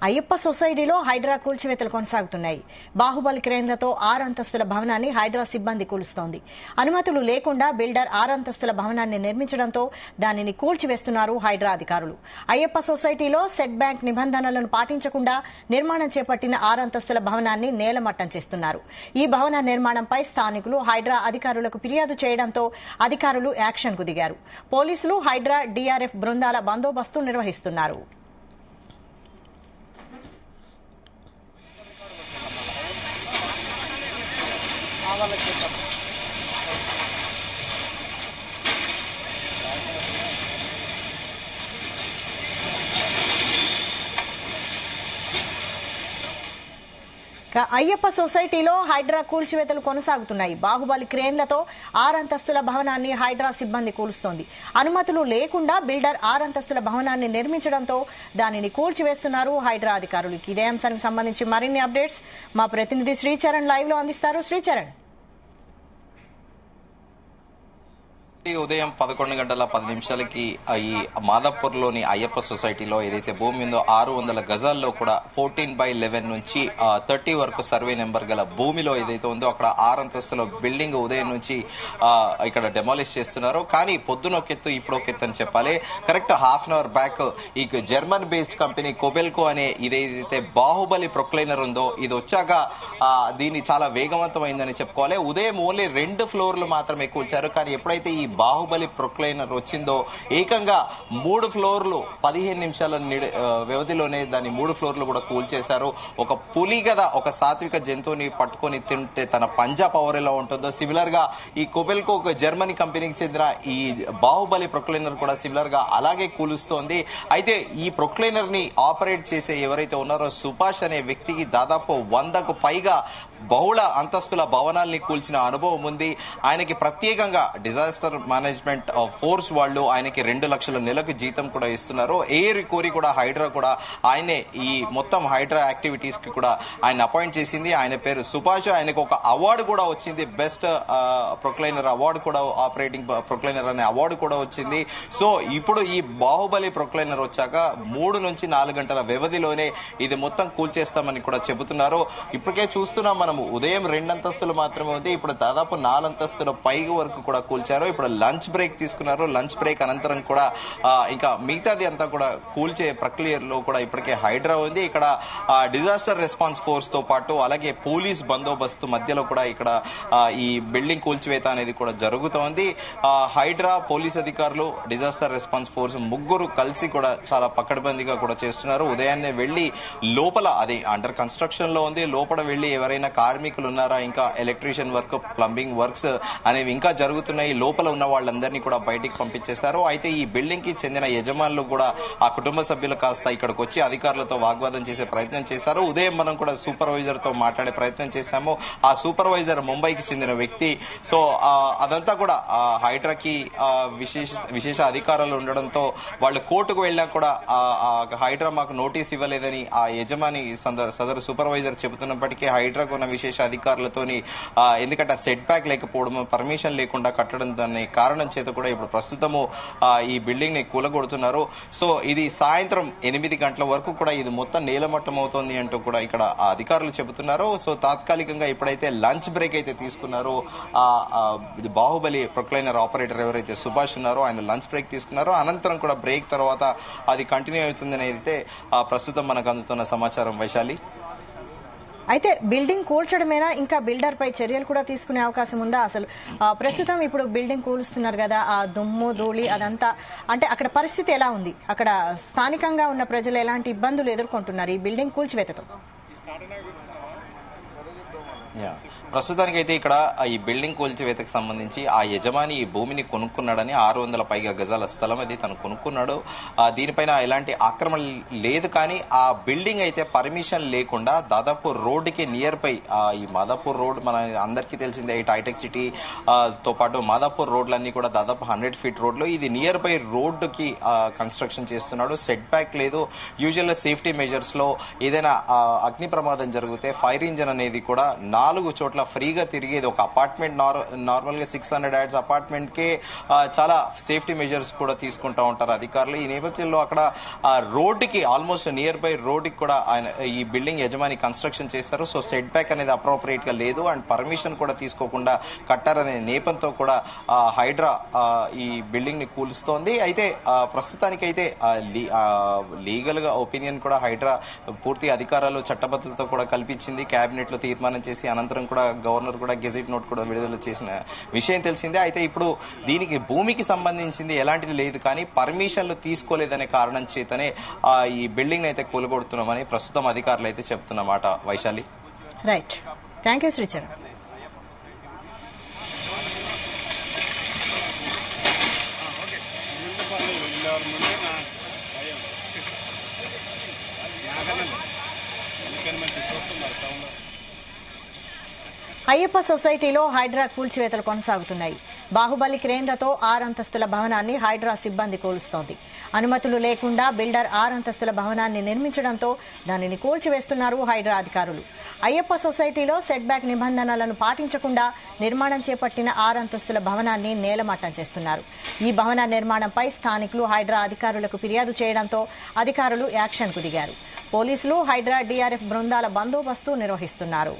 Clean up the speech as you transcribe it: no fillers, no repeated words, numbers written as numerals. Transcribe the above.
అయ్యప్ప సొసైటీలో హైడ్రా కూల్చివేతలు కొనసాగుతున్నాయి. బాహుబలి క్రేన్లతో 6 అంతస్తుల భవనాన్ని హైడ్రా సిబ్బంది కూలుస్తోంది. అనుమతులు లేకుండా బిల్డర్ 6 అంతస్తుల భవనాన్ని నిర్మించడంతో దానిని కూల్చివేస్తున్నారు హైడ్రా అధికారులు. అయ్యప్ప సొసైటీలో సెట్ బ్యాంక్ నిబంధనలను పాటించకుండా నిర్మాణం చేపట్టిన 6 అంతస్తుల భవనాన్ని నేలమట్టం చేస్తున్నారు. ఈ భవన నిర్మాణంపై స్థానికులు హైడ్రా అధికారులకు ఫిర్యాదు చేయడంతో అధికారులు యాక్షన్కు దిగారు. పోలీసులు హైడ్రా డీఆర్ఎఫ్ బృందాల బందోబస్తు నిర్వహిస్తున్నారు. అయ్యప్ప సొసైటీలో హైడ్రా కూల్చివేతలు కొనసాగుతున్నాయి. బాహుబలి క్రేన్లతో 6 అంతస్తుల భవనాన్ని హైడ్రా సిబ్బంది కూలుస్తోంది. అనుమతులు లేకుండా బిల్డర్ 6 అంతస్తుల భవనాన్ని నిర్మించడంతో దానిని కూల్చివేస్తున్నారు హైడ్రా అధికారులు. ఇదే అంశానికి సంబంధించి మరిన్ని అప్డేట్స్ మా ప్రతినిధి శ్రీచరణ్ లైవ్ లో అందిస్తారు. శ్రీచరణ్, ఉదయం 11 గంటల 10 నిమిషాలకి ఈ మాదాపూర్ లోని అయ్యప్ప సొసైటీలో ఏదైతే భూమి ఉందో 600 గజాల్లో కూడా 14/11 నుంచి 30 వరకు సర్వే నెంబర్ గల భూమిలో ఏదైతే ఉందో అక్కడ 6 అంతస్తుల బిల్డింగ్ ఉదయం నుంచి ఇక్కడ డెమాలిష్ చేస్తున్నారు. కానీ పొద్దున ఒక ఎత్తు ఇప్పుడు ఒక ఎత్తు అని చెప్పాలి. Correct half an hour back ఈ జర్మన్ బేస్డ్ కంపెనీ కొబెల్కో అనే ఇదైతే బాహుబలి ప్రొక్లైనర్ ఉందో ఇది వచ్చాక దీన్ని చాలా వేగవంతమైందని చెప్పుకోవాలి. ఉదయం ఓన్లీ 2 ఫ్లోర్లు మాత్రమే కూల్చారు. కానీ ఎప్పుడైతే ఈ బాహుబలి ప్రొక్లైనర్ వచ్చిందో ఏకంగా 3 ఫ్లోర్లు 15 నిమిషాల వ్యవధిలోనే దాన్ని 3 ఫ్లోర్లు కూడా కూల్చేశారు. ఒక పులి గద ఒక సాత్విక జంతువుని పట్టుకొని తింటే తన పంజా పవర్ ఎలా ఉంటుందో సిమిలర్ గా ఈ కొబెల్కో జర్మనీ కంపెనీకి చెందిన ఈ బాహుబలి ప్రొక్లైనర్ కూడా సిమిలర్ గా అలాగే కూలుస్తోంది. అయితే ఈ ప్రొక్లైనర్ ని ఆపరేట్ చేసే ఎవరైతే ఉన్నారో సుభాష్ అనే వ్యక్తికి దాదాపు 100కు పైగా బహుళ అంతస్తుల భవనాల్ని కూల్చిన అనుభవం ఉంది. ఆయనకి ప్రత్యేకంగా డిజాస్టర్ మేనేజ్మెంట్ ఫోర్స్ వాళ్ళు ఆయనకి 2 లక్షల నెలకు జీతం కూడా ఇస్తున్నారు. ఎయిర్ కోరి కూడా హైడ్రా కూడా ఆయనే ఈ మొత్తం హైడ్రా యాక్టివిటీస్ కి కూడా ఆయన అపాయింట్ చేసింది. ఆయన పేరు సుభాష్. ఆయనకు ఒక అవార్డు కూడా వచ్చింది. బెస్ట్ ప్రొక్లైనర్ అవార్డు కూడా, ఆపరేటింగ్ ప్రొక్లైనర్ అనే అవార్డు కూడా వచ్చింది. సో ఇప్పుడు ఈ బాహుబలి ప్రొక్లైనర్ వచ్చాక 3 నుంచి 4 గంటల వ్యవధిలోనే ఇది మొత్తం కూల్చేస్తామని కూడా చెబుతున్నారు. ఇప్పటికే చూస్తున్నాం మనము ఉదయం 2 అంతస్తులు మాత్రమే ఉంది. ఇప్పుడు దాదాపు 4 అంతస్తుల పైగా వరకు కూడా కూల్చారు. ఇప్పుడు లంచ్ బ్రేక్ తీసుకున్నారు. లంచ్ బ్రేక్ అనంతరం కూడా ఇంకా మిగతాది అంతా కూడా కూల్చే ప్రక్రియలో కూడా ఇప్పటికే హైడ్రా ఉంది. ఇక్కడ డిజాస్టర్ రెస్పాన్స్ ఫోర్స్ తో పాటు అలాగే పోలీస్ బందోబస్తు మధ్యలో కూడా ఇక్కడ ఈ బిల్డింగ్ కూల్చివేత అనేది కూడా జరుగుతోంది. హైడ్రా పోలీస్ అధికారులు డిజాస్టర్ రెస్పాన్స్ ఫోర్స్ ముగ్గురు కలిసి కూడా చాలా పకడ్బందీగా కూడా చేస్తున్నారు. ఉదయాన్నే వెళ్లి లోపల అది అండర్ కన్స్ట్రక్షన్ లో ఉంది. లోపల వెళ్లి ఎవరైనా కార్మికులు ఉన్నారా, ఇంకా ఎలక్ట్రీషియన్ వర్క్, ప్లంబింగ్ వర్క్స్ అనేవి ఇంకా జరుగుతున్నాయి. లోపల ఉన్న వాళ్ళందరినీ కూడా బయటికి పంపించేశారు. అయితే ఈ బిల్డింగ్ కి చెందిన యజమానులు కూడా ఆ కుటుంబ సభ్యులు కాస్త ఇక్కడికి వచ్చి అధికారులతో వాగ్వాదం చేసే ప్రయత్నం చేశారు. ఉదయం మనం కూడా సూపర్వైజర్ తో మాట్లాడే ప్రయత్నం చేశాము. ఆ సూపర్వైజర్ ముంబైకి చెందిన వ్యక్తి. సో అదంతా కూడా హైడ్రాకి విశేష అధికారాలు ఉండడంతో వాళ్ళు కోర్టుకు వెళ్ళా కూడా హైడ్రా మాకు నోటీస్ ఇవ్వలేదని ఆ యజమాని సదరు సూపర్వైజర్ చెబుతున్నప్పటికీ హైడ్రాకు ఉన్న విశేష అధికారులతోని ఎందుకంటే సెట్ బ్యాక్ లేకపోవడం, పర్మిషన్ లేకుండా కట్టడం దాని కారణం చేత కూడా ఇప్పుడు ప్రస్తుతము ఈ బిల్డింగ్ ని కూలగొడుతున్నారు. సో ఇది సాయంత్రం 8 గంటల వరకు కూడా ఇది మొత్తం నేలమట్టం అవుతోంది అంటూ కూడా ఇక్కడ అధికారులు చెబుతున్నారు. సో తాత్కాలికంగా ఇప్పుడైతే లంచ్ బ్రేక్ అయితే తీసుకున్నారు. బాహుబలి ప్రొక్లైనర్ ఆపరేటర్ ఎవరైతే సుభాష్ ఉన్నారో ఆయన లంచ్ బ్రేక్ తీసుకున్నారో అనంతరం కూడా బ్రేక్ తర్వాత అది కంటిన్యూ అవుతుందని అయితే ప్రస్తుతం మనకు అందుతున్న సమాచారం. వైశాలి, అయితే బిల్డింగ్ కూల్చడమేనా, ఇంకా బిల్డర్ పై చర్యలు కూడా తీసుకునే అవకాశం ఉందా? అసలు ప్రస్తుతం ఇప్పుడు బిల్డింగ్ కూలుస్తున్నారు కదా, ఆ దుమ్ము ధూళి అదంతా అంటే అక్కడ పరిస్థితి ఎలా ఉంది? అక్కడ స్థానికంగా ఉన్న ప్రజలు ఎలాంటి ఇబ్బందులు ఎదుర్కొంటున్నారు ఈ బిల్డింగ్ కూల్చివేతతో? ప్రస్తుతానికైతే ఇక్కడ ఈ బిల్డింగ్ కూల్చివేతకు సంబంధించి ఆ యజమాని ఈ భూమిని కొనుక్కున్నాడని 600 పైగా గజాల స్థలం అది తను కొనుక్కున్నాడు. దీనిపైన ఎలాంటి ఆక్రమణ లేదు. కానీ ఆ బిల్డింగ్ అయితే పర్మిషన్ లేకుండా దాదాపు రోడ్డుకి నియర్ బై ఈ మాదాపూర్ రోడ్ మన అందరికీ తెలిసిందే. ఈ హైటెక్ సిటీ తో పాటు మాదాపూర్ రోడ్లన్నీ కూడా దాదాపు 100 ఫీట్ రోడ్లు. ఇది నియర్ బై రోడ్డుకి కన్స్ట్రక్షన్ చేస్తున్నాడు. సెట్ బ్యాక్ లేదు. యూజువల్ సేఫ్టీ మెజర్స్ లో ఏదైనా అగ్ని ప్రమాదం జరిగితే ఫైర్ ఇంజన్ అనేది కూడా 4 చోట్ల ఫ్రీగా తిరిగేది. ఒక అపార్ట్మెంట్ నార్మల్గా 600 యార్డ్స్ అపార్ట్మెంట్కే చాలా సేఫ్టీ మెజర్స్ కూడా తీసుకుంటూ ఉంటారు అధికారులు. ఈ నేపథ్యంలో అక్కడ రోడ్డుకి ఆల్మోస్ట్ నియర్ బై రోడ్డుకి కూడా ఆయన ఈ బిల్డింగ్ యజమాని కన్స్ట్రక్షన్ చేస్తారు. సో సెట్ బ్యాక్ అనేది అప్రోప్రియేట్ గా లేదు అండ్ పర్మిషన్ కూడా తీసుకోకుండా కట్టారనే నేపంతో కూడా హైడ్రా ఈ బిల్డింగ్ ని కూలుస్తోంది. అయితే ప్రస్తుతానికైతే లీగల్ గా ఒపీనియన్ కూడా హైడ్రా పూర్తి అధికారాలు చట్టబద్ధతతో కూడా కల్పించింది. కేబినెట్ లో తీర్మానం చేసి అనంతరం కూడా గవర్నర్ కూడా గెజెట్ నోట్ కూడా విడుదల చేసిన విషయం తెలిసిందే. అయితే ఇప్పుడు దీనికి భూమికి సంబంధించింది ఎలాంటిది లేదు, కానీ పర్మిషన్లు తీసుకోలేదనే కారణం చేతనే ఈ బిల్డింగ్ అయితే కూలగొడుతున్నామని ప్రస్తుతం అధికారులు అయితే చెప్తున్నమాట. Vaishali. Right, thank you Sricharan. Ayyappa సొసైటీలో హైడ్రా కూల్చివేతలు కొనసాగుతున్నాయి. బాహుబలి క్రేన్లతో 6 అంతస్తుల భవనాన్ని హైడ్రా సిబ్బంది కూలుస్తోంది. అనుమతులు లేకుండా బిల్డర్ 6 అంతస్తుల భవనాన్ని నిర్మించడంతో దానిని కూల్చివేస్తున్నారు హైడ్రా అధికారులు. అయ్యప్ప సొసైటీలో సెట్ బ్యాక్ నిబంధనలను పాటించకుండా నిర్మాణం చేపట్టిన 6 అంతస్తుల భవనాన్ని నేలమట్టం చేస్తున్నారు. ఈ భవన నిర్మాణంపై స్థానికులు హైడ్రా అధికారులకు ఫిర్యాదు చేయడంతో అధికారులు యాక్షన్కు దిగారు. పోలీసులు హైడ్రా డీఆర్ఎఫ్ బృందాల బందోబస్తు నిర్వహిస్తున్నారు.